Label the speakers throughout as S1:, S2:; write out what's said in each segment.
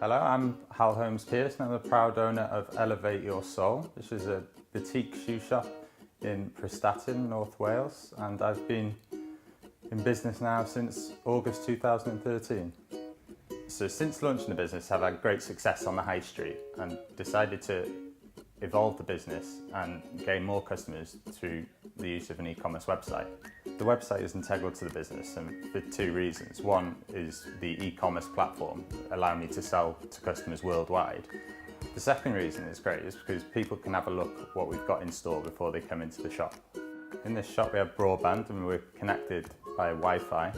S1: Hello, I'm Hal Holmes-Pearce and I'm the proud owner of Elevate Your Soul, which is a boutique shoe shop in Prestatyn, North Wales, and I've been in business now since August 2013. So since launching the business, I've had great success on the high street and decided to evolve the business and gain more customers through the use of an e-commerce website. The website is integral to the business and for two reasons. One is the e-commerce platform allowing me to sell to customers worldwide. The second reason it's great is because people can have a look at what we've got in store before they come into the shop. In this shop we have broadband and we're connected by Wi-Fi.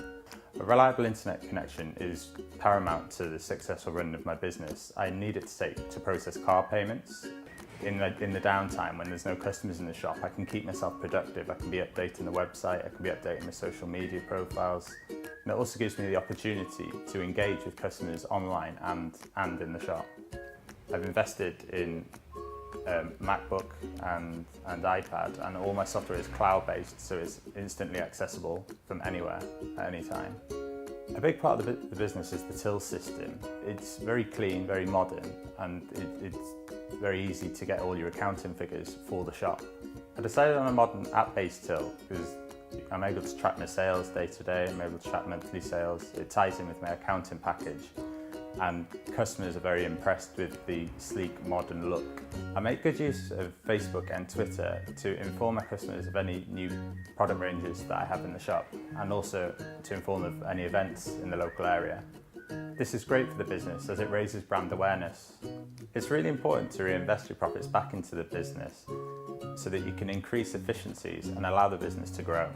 S1: A reliable internet connection is paramount to the successful running of my business. I need it to process car payments. In the downtime, when there's no customers in the shop, I can keep myself productive. I can be updating the website, I can be updating my social media profiles. And it also gives me the opportunity to engage with customers online and in the shop. I've invested in MacBook and iPad, and all my software is cloud-based, so it's instantly accessible from anywhere at any time. A big part of the business is the till system. It's very clean, very modern, and it's very easy to get all your accounting figures for the shop. I decided on a modern app-based till because I'm able to track my sales day to day, I'm able to track monthly sales. It ties in with my accounting package, and customers are very impressed with the sleek, modern look. I make good use of Facebook and Twitter to inform my customers of any new product ranges that I have in the shop, and also to inform them of any events in the local area. This is great for the business as it raises brand awareness. It's really important to reinvest your profits back into the business so that you can increase efficiencies and allow the business to grow.